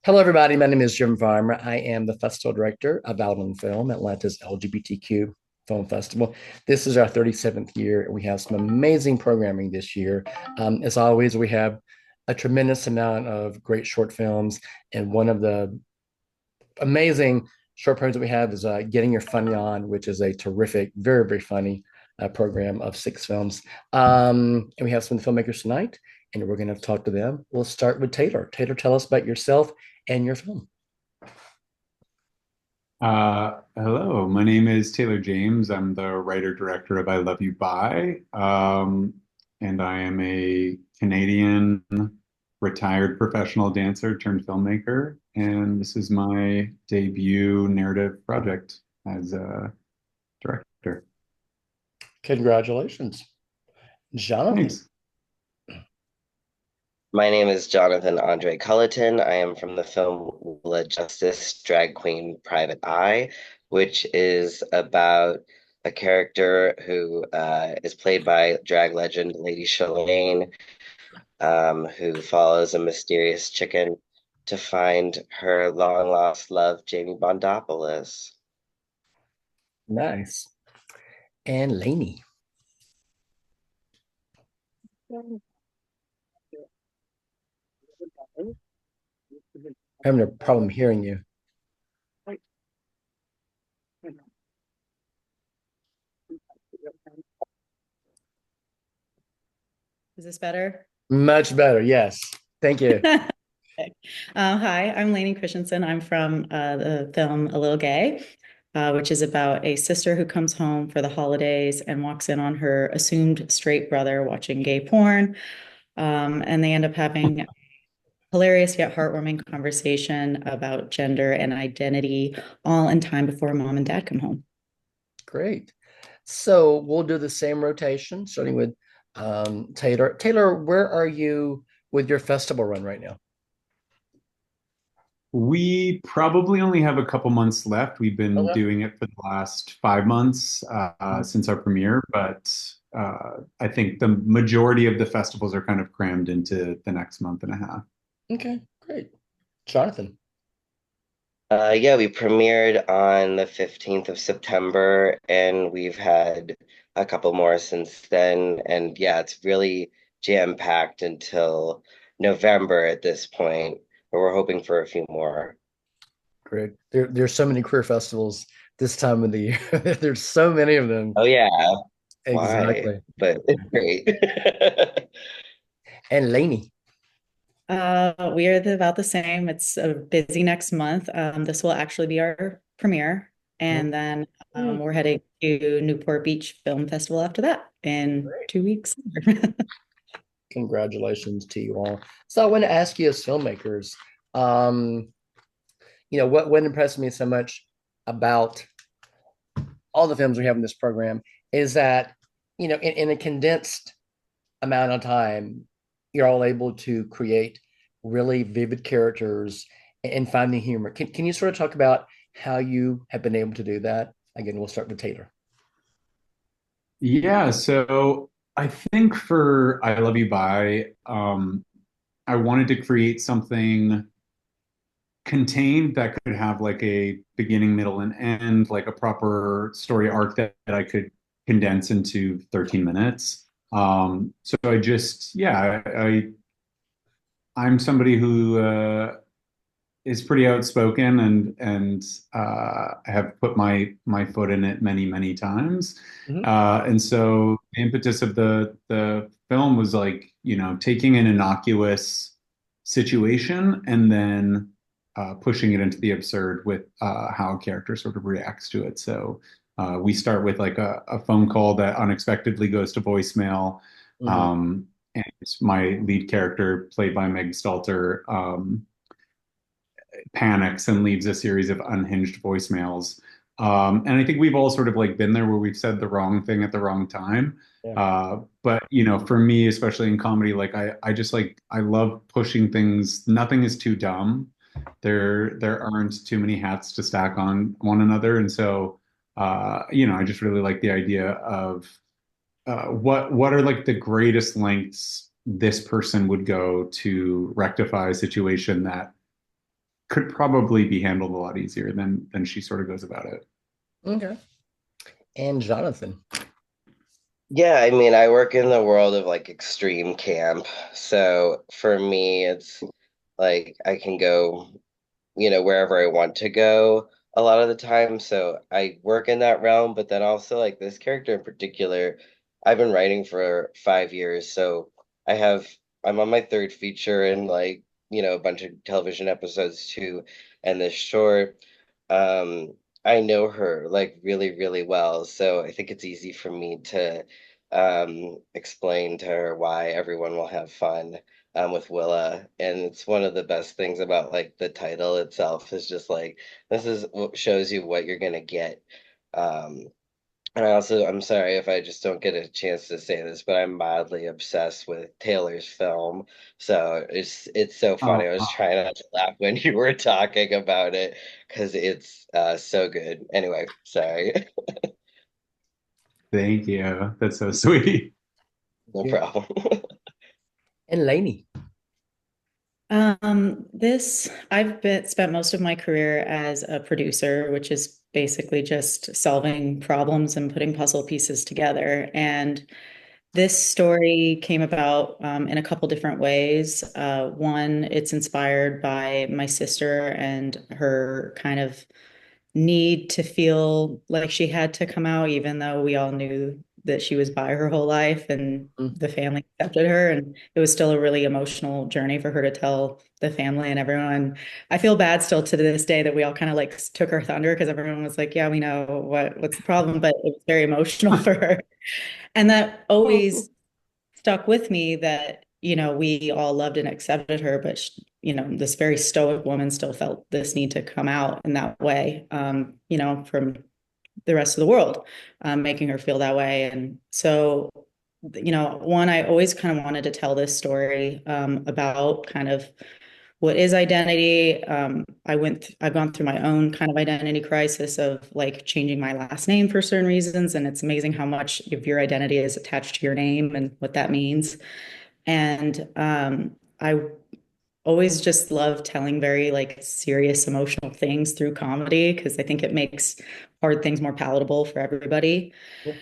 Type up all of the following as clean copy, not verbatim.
Hello, everybody. My name is Jim Farmer. I am the festival director of Outland Film, Atlanta's LGBTQ Film Festival. This is our 37th year, and we have some amazing programming this year. As always, we have a tremendous amount of great short films, and one of the amazing short programs that we have is Getting Your Funny On, which is a terrific, very, very funny program of six films. And we have some filmmakers tonight, and we're going to talk to them. We'll start with Taylor. Taylor, tell us about yourself and your film. Hello, my name is Taylor James. I'm the writer director of I Love You Bye. And I am a Canadian retired professional dancer turned filmmaker. And this is my debut narrative project as a director. Congratulations, Jonathan. Thanks. My name is Jonathan Andre Culliton. I am from the film Willa Justice, Drag Queen Private Eye, which is about a character who is played by drag legend Lady Shalane, who follows a mysterious chicken to find her long lost love, Jamie Bondopolous. Nice. And Lanie. Having a problem hearing you. Is this better? Much better. Yes. Thank you. Hi, I'm Lanie Christensen. I'm from the film A Little Gay, which is about a sister who comes home for the holidays and walks in on her assumed straight brother watching gay porn. And they end up having a hilarious yet heartwarming conversation about gender and identity, all in time before mom and dad come home. Great. So we'll do the same rotation, starting with Taylor. Taylor, where are you with your festival run right now? We probably only have a couple months left. We've been Okay. doing it for the last 5 months since our premiere, but I think the majority of the festivals are kind of crammed into the next month and a half. Okay, great. Jonathan. Yeah, we premiered on the 15th of September, and we've had a couple more since then. And yeah, it's really jam-packed until November at this point, but we're hoping for a few more. Great. There's so many queer festivals this time of the year. There's so many of them. Oh yeah, why? Exactly. But it's great. And Lainey. We are about the same. It's a busy next month. This will actually be our premiere. And then we're heading to Newport Beach Film Festival after that in Great. 2 weeks. Congratulations to you all. So I want to ask you as filmmakers, um, what impressed me so much about all the films we have in this program is that, in a condensed amount of time, you're all able to create really vivid characters and find the humor. Can you sort of talk about how you have been able to do that? Again, we'll start with Taylor. Yeah, so I think for I Love You Bye, I wanted to create something contained that could have like a beginning, middle, and end, like a proper story arc that I could condense into 13 minutes. So I just, yeah, I'm somebody who is pretty outspoken and have put my foot in it many times. Mhm. And so the impetus of the film was like, taking an innocuous situation and then pushing it into the absurd with how a character sort of reacts to it. So we start with like a phone call that unexpectedly goes to voicemail. Mhm. Um, and my lead character, played by Meg Stalter, panics and leaves a series of unhinged voicemails. And I think we've all sort of like been there where we've said the wrong thing at the wrong time. Yeah. But for me, especially in comedy, like I just like I love pushing things. Nothing is too dumb. There aren't too many hats to stack on one another, and so I just really like the idea of what are like the greatest lengths this person would go to rectify a situation that could probably be handled a lot easier than she sort of goes about it. Okay. And Jonathan. Yeah, I mean, I work in the world of like extreme camp. So for me, it's like I can go, wherever I want to go a lot of the time. So I work in that realm, but then also like this character in particular, I've been writing for 5 years. So I have, I'm on my third feature and like, a bunch of television episodes too. And this short, um, I know her like really, really well. So I think it's easy for me to explain to her why everyone will have fun with Willa. And it's one of the best things about like the title itself is just like this is what shows you what you're gonna get. Um, and I'm sorry if I just don't get a chance to say this, but I'm mildly obsessed with Taylor's film. So it's so funny. I was trying not to laugh when you were talking about it because it's so good. Anyway, sorry. Thank you. That's so sweet. No Yeah. problem. And Lanie. I've spent most of my career as a producer, which is basically just solving problems and putting puzzle pieces together. And this story came about in a couple different ways. One, it's inspired by my sister and her kind of need to feel like she had to come out, even though we all knew that she was bi her whole life and Mm. the family accepted her. And it was still a really emotional journey for her to tell the family and everyone. I feel bad still to this day that we all kind of like took her thunder because everyone was like, yeah, we know what's the problem, but it was very emotional for her. And that always stuck with me that, we all loved and accepted her, but this very stoic woman still felt this need to come out in that way, from the rest of the world, making her feel that way. And so, one, I always kind of wanted to tell this story about kind of what is identity. I've gone through my own kind of identity crisis of like changing my last name for certain reasons. And it's amazing how much of your identity is attached to your name and what that means. And I always just love telling very like serious emotional things through comedy because I think it makes hard things more palatable for everybody. Yeah.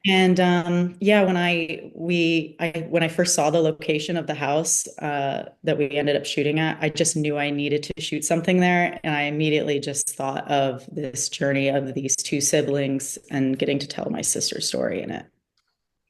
And yeah, when I first saw the location of the house that we ended up shooting at, I just knew I needed to shoot something there, and I immediately just thought of this journey of these two siblings and getting to tell my sister's story in it.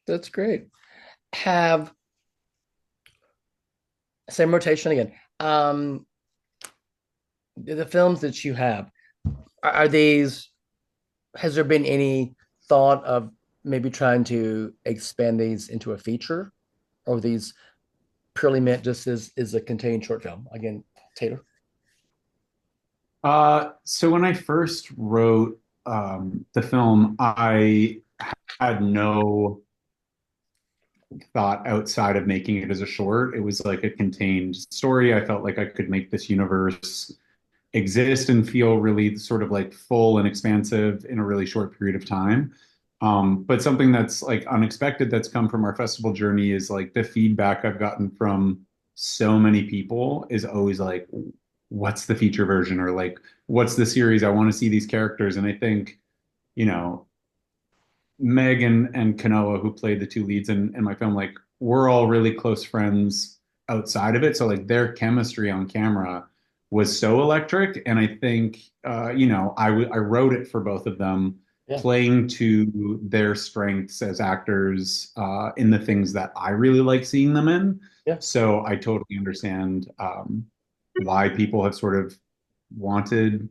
That's great. Have same rotation again. The films that you have, are these, has there been any thought of maybe trying to expand these into a feature, or these purely meant just as a contained short film? Again, Taylor. So when I first wrote the film, I had no thought outside of making it as a short. It was like a contained story. I felt like I could make this universe exist and feel really sort of like full and expansive in a really short period of time. But something that's like unexpected that's come from our festival journey is like the feedback I've gotten from so many people is always like, what's the feature version? Or like, what's the series? I want to see these characters. And I think, you know, Meg and Kanoa, who played the two leads in my film, like we're all really close friends outside of it. So like their chemistry on camera was so electric. And I think, I wrote it for both of them, Yeah. playing to their strengths as actors in the things that I really like seeing them in. Yeah. So I totally understand why people have sort of wanted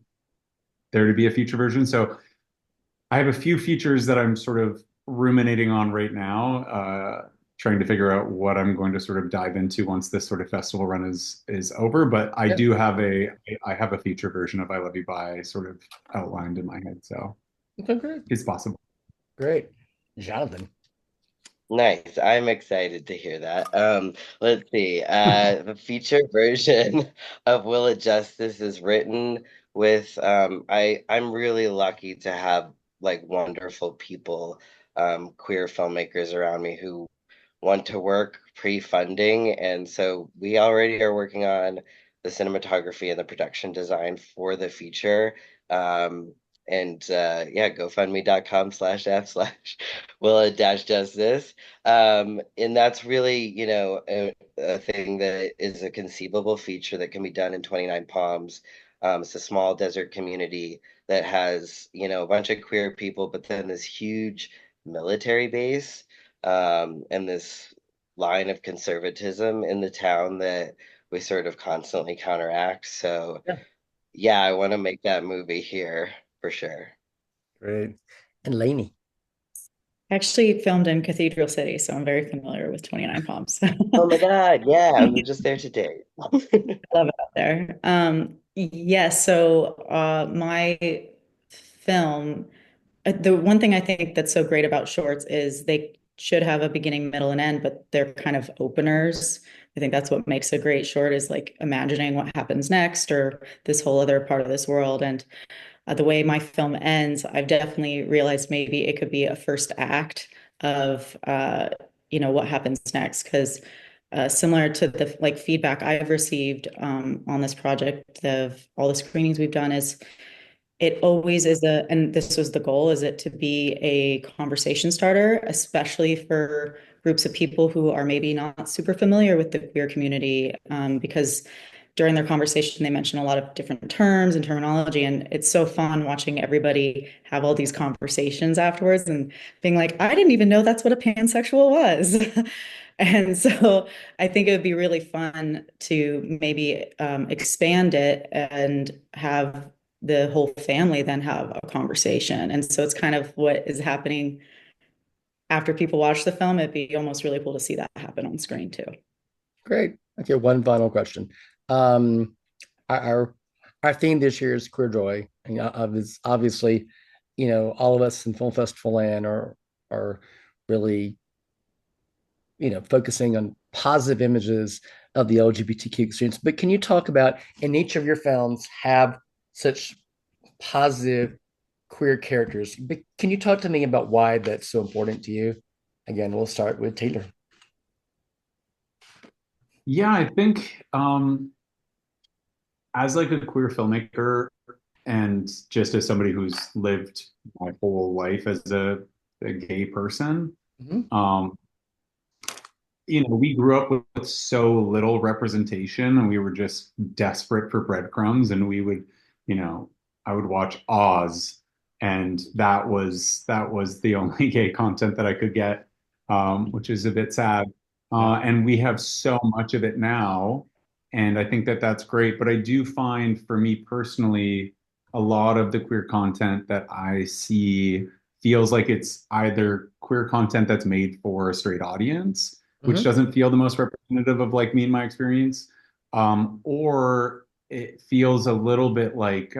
there to be a future version. So I have a few features that I'm sort of ruminating on right now, trying to figure out what I'm going to sort of dive into once this sort of festival run is over. But I Yeah. do have a feature version of I Love You Bye sort of outlined in my head, so Okay, great. it's possible. Great. Jonathan. Nice. I'm excited to hear that. Let's see. The feature version of Willa Justice is written with I'm really lucky to have like wonderful people, queer filmmakers around me who want to work pre-funding, and so we already are working on the cinematography and the production design for the feature. Um, and yeah, gofundme.com/f/Willa dash justice. And that's really, a thing that is a conceivable feature that can be done in 29 Palms. It's a small desert community that has, a bunch of queer people, but then this huge military base, and this line of conservatism in the town that we sort of constantly counteract. So Yeah. yeah, I want to make that movie here for sure. Great. And Lanie. Actually filmed in Cathedral City, so I'm very familiar with 29 Palms. Oh my God, yeah, we were just there today. Love it out there. Yes, so my film, the one thing I think that's so great about shorts is they should have a beginning, middle, and end, but they're kind of openers. I think that's what makes a great short is like imagining what happens next or this whole other part of this world. And the way my film ends, I've definitely realized maybe it could be a first act of what happens next. Because similar to the like feedback I've received on this project of all the screenings we've done is it always is and this was the goal, is it to be a conversation starter, especially for groups of people who are maybe not super familiar with the queer community, because during their conversation, they mention a lot of different terms and terminology. And it's so fun watching everybody have all these conversations afterwards and being like, I didn't even know that's what a pansexual was. And so I think it would be really fun to maybe expand it and have the whole family then have a conversation. And so it's kind of what is happening after people watch the film. It'd be almost really cool to see that happen on screen too. Great. Okay, one final question. Um, our our theme this year is queer joy. And obviously, all of us in film festival land are really, focusing on positive images of the LGBTQ experience. But can you talk about in each of your films have such positive queer characters? But can you talk to me about why that's so important to you? Again, we'll start with Taylor. Yeah, I think as like a queer filmmaker and just as somebody who's lived my whole life as a gay person, Mhm. um, we grew up with so little representation and we were just desperate for breadcrumbs and we would, you know, I would watch Oz and that was the only gay content that I could get, which is a bit sad. Yeah. And we have so much of it now, and I think that that's great. But I do find for me personally, a lot of the queer content that I see feels like it's either queer content that's made for a straight audience, which Mhm. doesn't feel the most representative of like me and my experience, or it feels a little bit like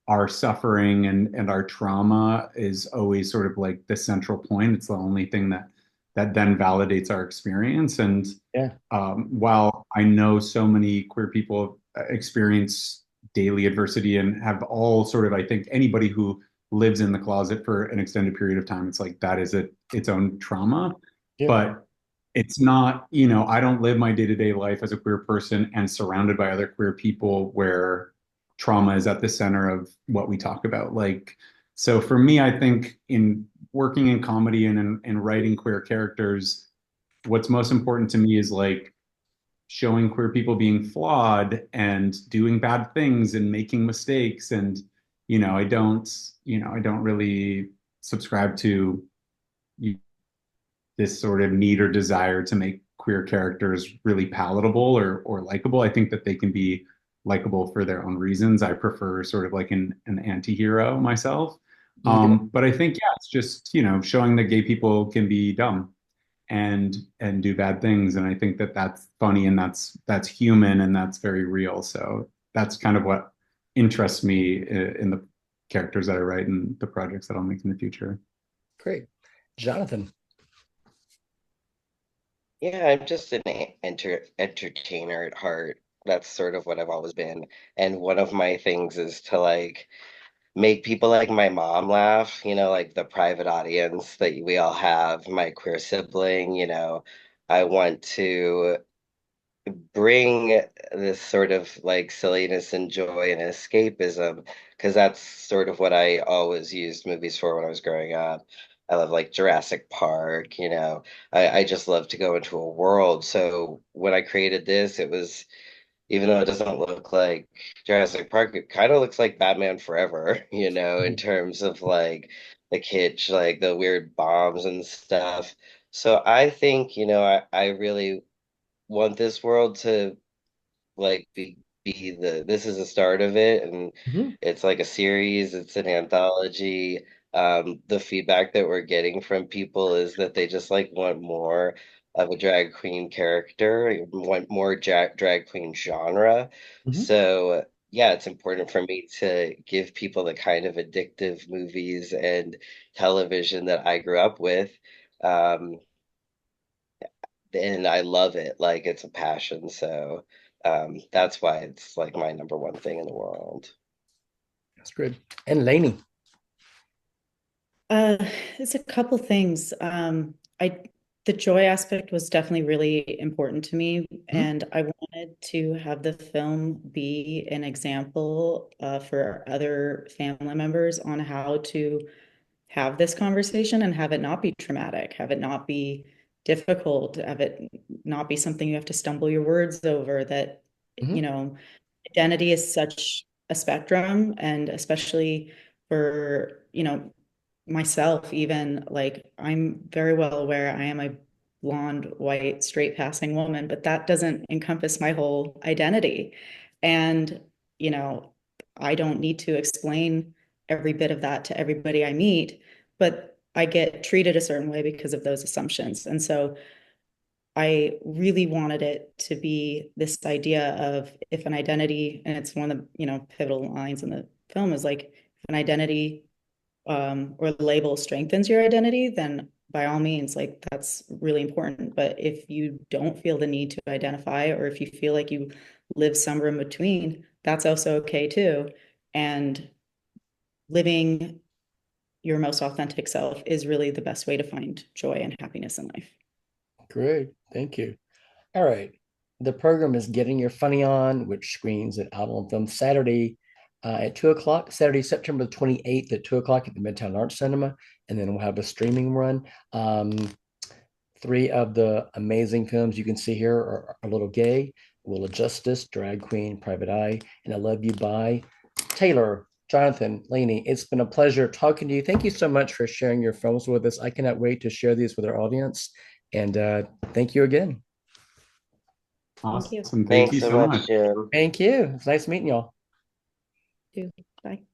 our suffering and our trauma is always sort of like the central point. It's the only thing that then validates our experience. And Yeah. while I know so many queer people experience daily adversity and have all sort of, I think anybody who lives in the closet for an extended period of time, it's like that is its own trauma. Yeah. But it's not, I don't live my day-to-day life as a queer person and surrounded by other queer people where trauma is at the center of what we talk about. Like, so for me, I think in working in comedy and in writing queer characters, what's most important to me is like showing queer people being flawed and doing bad things and making mistakes. And, I don't really subscribe to this sort of need or desire to make queer characters really palatable or likable. I think that they can be likable for their own reasons. I prefer sort of like an anti-hero myself. Yeah. But I think, yeah, it's just, showing that gay people can be dumb and do bad things. And I think that that's funny and that's human and that's very real. So that's kind of what interests me in the characters that I write and the projects that I'll make in the future. Great. Jonathan. Yeah, I'm just an entertainer at heart. That's sort of what I've always been. And one of my things is to like make people like my mom laugh, like the private audience that we all have, my queer sibling. I want to bring this sort of like silliness and joy and escapism, because that's sort of what I always used movies for when I was growing up. I love like Jurassic Park, you know. I just love to go into a world. So when I created this, it was, even though it doesn't look like Jurassic Park, it kind of looks like Batman Forever, you know, in terms of like the kitsch, like the weird bombs and stuff. So I think, you know, I really want this world to like be the, this is the start of it, and Mhm. it's like a series, it's an anthology. The feedback that we're getting from people is that they just like want more of a drag queen character, want more drag queen genre. Mhm. So yeah, it's important for me to give people the kind of addictive movies and television that I grew up with. Um, and I love it. Like it's a passion. So that's why it's like my number one thing in the world. That's good. And Lanie. Uh, it's a couple things. The joy aspect was definitely really important to me, Mhm. and I wanted to have the film be an example for other family members on how to have this conversation and have it not be traumatic, have it not be difficult, have it not be something you have to stumble your words over. That, you Mhm. know, identity is such a spectrum, and especially for, myself, even like I'm very well aware I am a blonde, white, straight passing woman, but that doesn't encompass my whole identity. And, you know, I don't need to explain every bit of that to everybody I meet, but I get treated a certain way because of those assumptions. And so I really wanted it to be this idea of, if an identity, and it's one of the, pivotal lines in the film, is like, if an identity or label strengthens your identity, then by all means, like that's really important. But if you don't feel the need to identify, or if you feel like you live somewhere in between, that's also okay too. And living your most authentic self is really the best way to find joy and happiness in life. Great. Thank you. All right. The program is Getting Your Funny On, which screens at Avalon Film Saturday at 2 o'clock, Saturday, September the 28th at 2 o'clock at the Midtown Arts Cinema. And then we'll have a streaming run. Three of the amazing films you can see here are A Little Gay, Willa Justice, Drag Queen, Private Eye, and I Love You by Taylor, Jonathan, Lanie. It's been a pleasure talking to you. Thank you so much for sharing your films with us. I cannot wait to share these with our audience. And thank you again. Thank you. Awesome. Thank Thanks you so so much, much. Jim. Thank you. It's nice meeting y'all. Too. Bye.